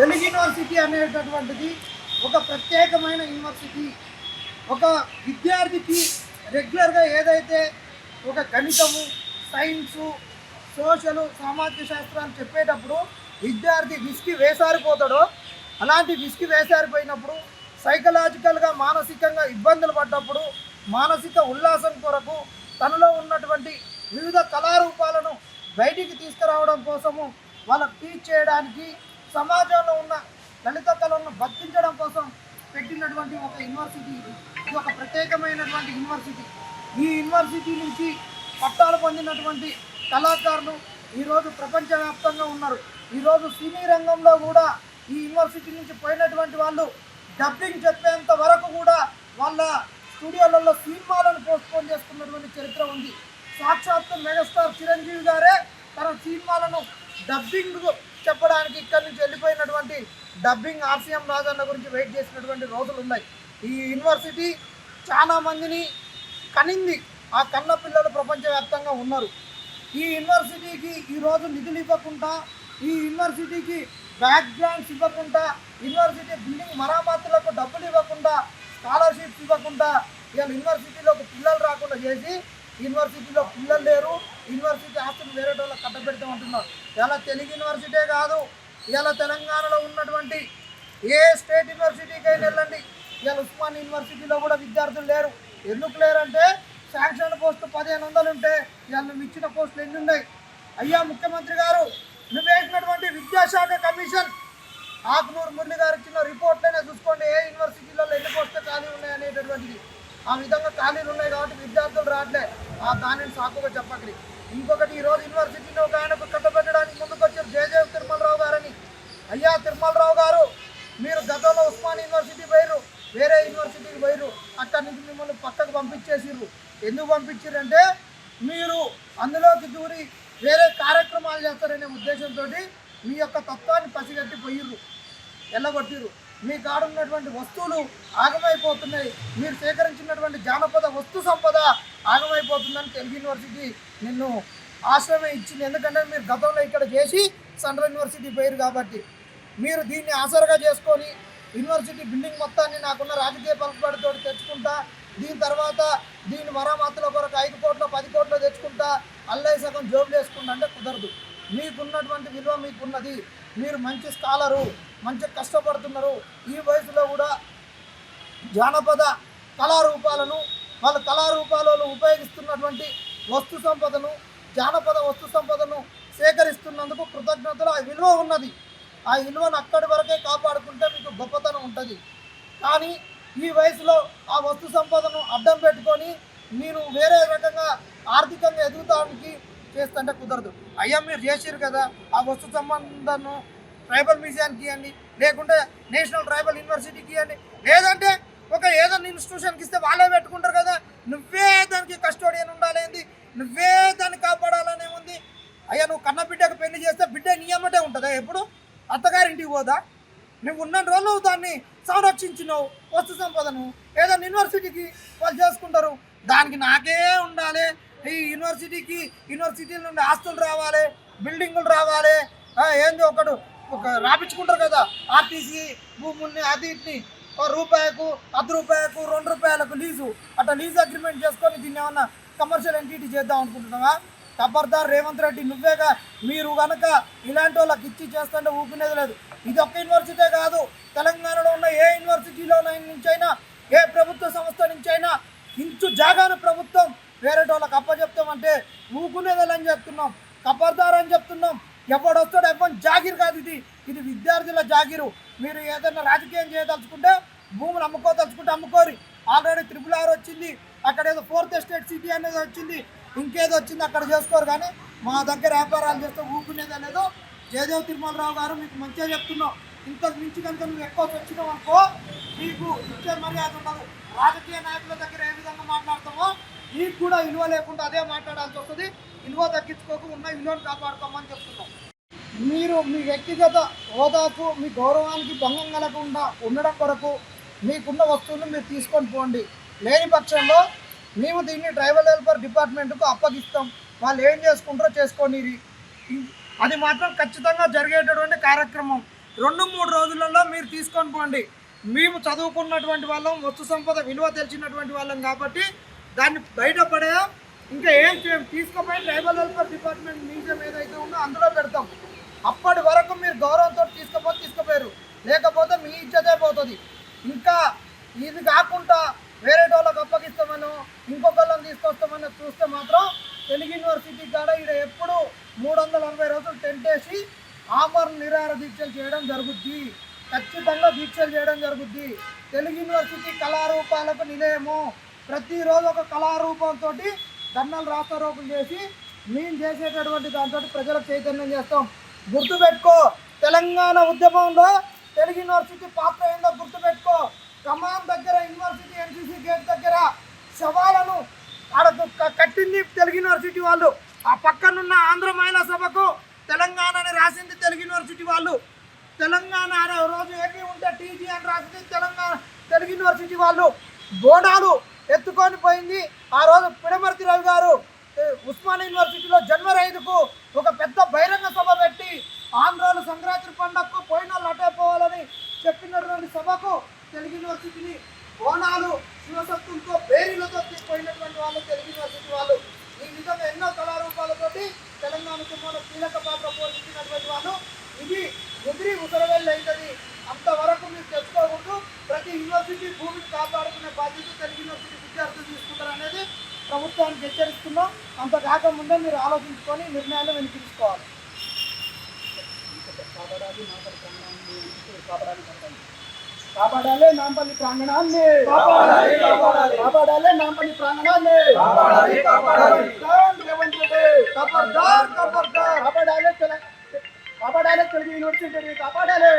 Telugu university అనేటటువంటిది ఒక ప్రత్యేకమైన యూనివర్సిటీ. ఒక విద్యార్థికి రెగ్యులర్గా ఏదైతే ఒక గణితము, సైన్సు, సోషలు, సామాజిక శాస్త్రాలు చెప్పేటప్పుడు విద్యార్థి విసికి వేసారిపోతాడో, అలాంటి విసికి వేసారిపోయినప్పుడు సైకలాజికల్గా మానసికంగా ఇబ్బందులు పడ్డప్పుడు మానసిక ఉల్లాసం కొరకు తనలో ఉన్నటువంటి వివిధ కళారూపాలను బయటికి తీసుకురావడం కోసము వాళ్ళకు టీచ్ చేయడానికి, సమాజంలో ఉన్న లలిత కళలను బతికించడం కోసం పెట్టినటువంటి ఒక యూనివర్సిటీ. ఇది ఒక ప్రత్యేకమైనటువంటి యూనివర్సిటీ. ఈ యూనివర్సిటీ నుంచి పట్టాలు పొందినటువంటి కళాకారులు ఈరోజు ప్రపంచవ్యాప్తంగా ఉన్నారు. ఈరోజు సినీ రంగంలో కూడా ఈ యూనివర్సిటీ నుంచి పోయినటువంటి వాళ్ళు డబ్బింగ్ చెప్పేంత వరకు కూడా వాళ్ళ స్టూడియోలలో సినిమాలను పోస్ట్పోన్ చేసుకున్నటువంటి చరిత్ర ఉంది. సాక్షాత్తు మెగాస్టార్ చిరంజీవి గారే తన సినిమాలను డబ్బింగ్ చెప్పడానికి ఇక్కడి నుంచి వెళ్ళిపోయినటువంటి డబ్బింగ్ ఆర్సీఎం రాజన్న గురించి వెయిట్ చేసినటువంటి రోజులు ఉన్నాయి. ఈ యూనివర్సిటీ చాలా మందిని కనింది. ఆ కన్న పిల్లలు ప్రపంచవ్యాప్తంగా ఉన్నారు. ఈ యూనివర్సిటీకి ఈరోజు నిధులు ఇవ్వకుండా, ఈ యూనివర్సిటీకి బ్యాక్గ్రౌండ్స్ ఇవ్వకుండా, యూనివర్సిటీ బిల్డింగ్ మరామతులకు డబ్బులు ఇవ్వకుండా, స్కాలర్షిప్స్ ఇవ్వకుండా ఇవాళ యూనివర్సిటీలోకి పిల్లలు రాకుండా చేసి యూనివర్సిటీలో పిల్లలు లేరు, యూనివర్సిటీ ఆస్తులు వేరే వాళ్ళకి కట్టబెడతామంటున్నారు. ఇలా తెలుగు యూనివర్సిటీ కాదు, ఇలా తెలంగాణలో ఉన్నటువంటి ఏ స్టేట్ యూనివర్సిటీకి అయినా వెళ్ళండి, ఇలా ఉస్మాన్ యూనివర్సిటీలో కూడా విద్యార్థులు లేరు. ఎందుకు లేరంటే శాంక్షన్ పోస్టు 1500 ఉంటే ఇవాళ నువ్వు ఇచ్చిన పోస్టులు ఎన్ని ఉన్నాయి? అయ్యా ముఖ్యమంత్రి గారు, నువ్వు వేసినటువంటి విద్యాశాఖ కమిషన్ ఆకునూరు మురళి గారు ఇచ్చిన రిపోర్ట్లనే చూసుకోండి, ఏ యూనివర్సిటీలలో ఎన్ని పోస్టులు ఖాళీ ఉన్నాయి అనేటటువంటిది. ఆ విధంగా ఖాళీలు ఉన్నాయి కాబట్టి విద్యార్థులు రావట్లే. దానిని సాకుగా చెప్పకరి. ఇంకొకటి, ఈరోజు యూనివర్సిటీలో ఒక ఆయనకు కట్టబెట్టడానికి ముందుకు వచ్చారు జయదేవ్ తిరుమలరావు గారని. అయ్యా తిరుమలరావు గారు, మీరు గతంలో ఉస్మాన్ యూనివర్సిటీ పోయిర్రు, వేరే యూనివర్సిటీకి పోయిర్రు, అక్కడి నుంచి మిమ్మల్ని పక్కకు పంపించేసిర్రు. ఎందుకు పంపించారంటే మీరు అందులోకి దూరి వేరే కార్యక్రమాలు చేస్తారనే ఉద్దేశంతో మీ యొక్క తత్వాన్ని పసిగట్టి పోయిర్రు, ఎల్లగొట్టిర్రు. మీ కాడ ఉన్నటువంటి వస్తువులు ఆగమైపోతున్నాయి, మీరు సేకరించినటువంటి జానపద వస్తు సంపద ఆగమైపోతుందని తెలుగు యూనివర్సిటీ నిన్ను ఆశ్రమం ఇచ్చింది. ఎందుకంటే మీరు గతంలో ఇక్కడ చేసి సెంట్రల్ యూనివర్సిటీ పోయారు కాబట్టి మీరు దీన్ని ఆసరగా చేసుకొని యూనివర్సిటీ బిల్డింగ్ మొత్తాన్ని నాకున్న రాజకీయ పలుకుబడితో తెచ్చుకుంటా, దీని తర్వాత దీని మరామతుల కొరకు 5 కోట్లు 10 కోట్లు తెచ్చుకుంటా, అల్లయ్య సగం జోబులు వేసుకుంటా అంటే కుదరదు. మీకున్నటువంటి విలువ మీకున్నది. మీరు మంచి స్కాలరు, మంచి కష్టపడుతున్నారు. ఈ వయసులో కూడా జానపద కళారూపాలను, వాళ్ళ కళారూపాలలో ఉపయోగిస్తున్నటువంటి వస్తు సంపదను, జానపద వస్తు సంపదను సేకరిస్తున్నందుకు కృతజ్ఞతలు. ఆ విలువ ఉన్నది. ఆ విలువను అక్కడి వరకే కాపాడుకుంటే మీకు గొప్పతనం ఉంటుంది. కానీ ఈ వయసులో ఆ వస్తు సంపదను అడ్డం పెట్టుకొని మీరు వేరే రకంగా ఆర్థికంగా ఎదుగుతానికి చేస్తుంటే కుదరదు. అయ్యా మీరు చేసిరు కదా, ఆ వస్తు సంబంధాన్ని ట్రైబల్ మ్యూజియానికి ఇవ్వండి, లేకుంటే నేషనల్ ట్రైబల్ యూనివర్సిటీకి ఇవ్వండి, లేదంటే ఒక ఏదైనా ఇన్స్టిట్యూషన్కి ఇస్తే వాళ్ళే పెట్టుకుంటారు కదా. నువ్వే దానికి కస్టోడియన్ ఉండాలేంది, నువ్వే దాన్ని కాపాడాలనే ఉంది. అయ్యా నువ్వు కన్న బిడ్డకు పెళ్లి చేస్తే బిడ్డ నీ అమ్మటే ఉంటుందా? ఎప్పుడు అత్తగారింటికి పోదా? నువ్వు ఉన్న రోజులు దాన్ని సంరక్షించినావు వస్తు సంపదను. ఏదైనా యూనివర్సిటీకి వాళ్ళు చేసుకుంటారు, దానికి నాకే ఉండాలి. ఈ యూనివర్సిటీల నుండి ఆస్తులు రావాలి, బిల్డింగులు రావాలి, ఏంది ఒక రాపించుకుంటారు కదా ఆర్టీసీ భూముల్ని, అది ఇట్ని రూపాయకు, ₹10, ₹2 లీజు, అట్లా లీజు అగ్రిమెంట్ చేసుకొని దీన్ని ఏమన్నా కమర్షియల్ ఎంటిటీ చేద్దాం అనుకుంటున్నావా? ఖబర్దార్ రేవంత్ రెడ్డి, నువ్వేగా మీరు కనుక ఇలాంటి వాళ్ళకి ఇచ్చి చేస్తుంటే ఊపినేది లేదు. ఇది ఒక్క యూనివర్సిటీ కాదు, తెలంగాణలో ఉన్న ఏ యూనివర్సిటీలో నుంచైనా, ఏ ప్రభుత్వ సంస్థ నుంచైనా ఇంచు జాగాను ప్రభుత్వం వేరే వాళ్ళకి అప్పచెప్తామంటే ఊకునేదని చెప్తున్నాం, ఖబర్దార్ అని చెప్తున్నాం. ఎవడొస్తాడు ఎవరి జాగిరు కాదు ఇది, ఇది విద్యార్థుల జాగిరు. మీరు ఏదైనా రాజకీయం చేయదలుచుకుంటే, భూములు అమ్ముకోదలుచుకుంటే అమ్ముకోరి. ఆల్రెడీ RRR వచ్చింది, అక్కడ ఏదో 4th ఎస్టేట్ సిటీ అనేది వచ్చింది, ఇంకేదో వచ్చింది, అక్కడ చేసుకోరు. కానీ మా దగ్గర వ్యాపారాలు చేస్తే ఊకునేది అనేది జయదేవ్ తిరుమలరావు గారు మీకు మంచిగా చెప్తున్నాం. ఇంతకు మించి కనుక నువ్వు ఎక్కువ వచ్చినావు అనుకో నీకు ఇచ్చే మర్యాద ఉండదు. రాజకీయ నాయకుల దగ్గర ఏ విధంగా మాట్లాడతామో నీకు కూడా విలువ లేకుండా అదే మాట్లాడాల్సి వస్తుంది. విలువ తగ్గించుకోకు, ఉన్న విలువను కాపాడుకోమని చెప్తున్నాం. మీరు మీ వ్యక్తిగత హోదాకు, మీ గౌరవానికి భంగం కలగకుండా ఉండడం కొరకు మీకున్న వస్తువులను మీరు తీసుకొని పోండి. లేని పక్షంలో మేము దీన్ని ట్రైబల్ వెల్ఫేర్ డిపార్ట్మెంట్కు అప్పగిస్తాం. వాళ్ళు ఏం చేసుకుంటారో చేసుకోండి. అది మాత్రం ఖచ్చితంగా జరిగేటటువంటి కార్యక్రమం. 2-3 మీరు తీసుకొని పోండి. మేము చదువుకున్నటువంటి వాళ్ళం, వస్తు సంపద విలువ తెలిసినటువంటి వాళ్ళం కాబట్టి దాన్ని బయటపడేయం. ఇంకా ఏం చేయం, తీసుకుపోయి ట్రైబల్ వెల్ఫేర్ డిపార్ట్మెంట్ మ్యూజియం ఏదైతే ఉందో అందులో పెడతాం. అప్పటి వరకు మీరు గౌరవంతో తీసుకుపోయారు, లేకపోతే మీ ఇజ్జతే పోతుంది. ఇంకా ఇది కాకుండా వేరే వాళ్ళకి అప్పగిస్తామనో ఇంకొకళ్ళని తీసుకొస్తామని చూస్తే మాత్రం తెలుగు యూనివర్సిటీ కాడ ఇక్కడ ఎప్పుడు 360 రోజులు టెంట్ వేసి ఆమరణ నిరాహార దీక్షలు చేయడం జరుగుద్ది. ఖచ్చితంగా దీక్షలు చేయడం జరుగుద్ది. తెలుగు యూనివర్సిటీ కళారూపాలకు నిలయము. ప్రతిరోజు ఒక కళారూపంతో ధర్నాలు రాస్తారోకులు చేసి మేము చేసేటటువంటి దాంతో ప్రజలకు చైతన్యం చేస్తాం. గుర్తుపెట్టుకో, తెలంగాణ ఉద్యమంలో తెలుగు యూనివర్సిటీ పాత్ర ఏందో గుర్తుపెట్టుకో. కమాన్ దగ్గర యూనివర్సిటీ ఎన్సీసీ గేట్ దగ్గర శవాలను ఆడ కట్టింది తెలుగు యూనివర్సిటీ వాళ్ళు. ఆ పక్కనున్న ఆంధ్ర మహిళా సభకు తెలంగాణని రాసింది తెలుగు యూనివర్సిటీ వాళ్ళు. తెలంగాణ రోజు ఏపీ ఉంటే టీజీ అని రాసింది తెలుగు యూనివర్సిటీ వాళ్ళు. బోనాలు ఎత్తుకొని పోయింది ఆ రోజు పిడమర్తి రవి గారు. ఉస్మానియా యూనివర్సిటీలో జనవరి 5కు ఒక పెద్ద బహిరంగ సభ పెట్టి ఆంధ్రాలో సంక్రాంతి పండగకు పోయిన వాళ్ళు అటే పోవాలని చెప్పినటువంటి సభకు తెలుగు యూనివర్సిటీని బోనాలు శివశక్తులతో బేరీలతో పోయినటువంటి వాళ్ళు తెలుగు యూనివర్సిటీ వాళ్ళు. ఈ విధంగా ఎన్నో కళారూపాలతోటి తెలంగాణ ఉద్యమంలో కీలక పాత్ర పోషించినటువంటి వాళ్ళు. ఇది ముదిరి ఉత్తరవేళ్ళు అవుతుంది. అంతవరకు మీరు తెచ్చుకోకూడదు. ప్రతి యూనివర్సిటీ భూమిని కాపాడుకునే బాధ్యత తెలుగు యూనివర్సిటీ విద్యార్థులు తీసుకుంటారు అనేది ప్రభుత్వానికి హెచ్చరిస్తున్నాం. అంత కాకముందే మీరు ఆలోచించుకొని నిర్ణయాలు వినిపించుకోవాలి. కాపాడాలి నాంపల్లి ప్రాంగణాన్ని, కాపాడాలి నాంపల్లి ప్రాంగణాన్ని. రేవంత్ రెడ్డి కాపాడాలి తెలుగు యూనివర్సిటీ, కాపాడాలి.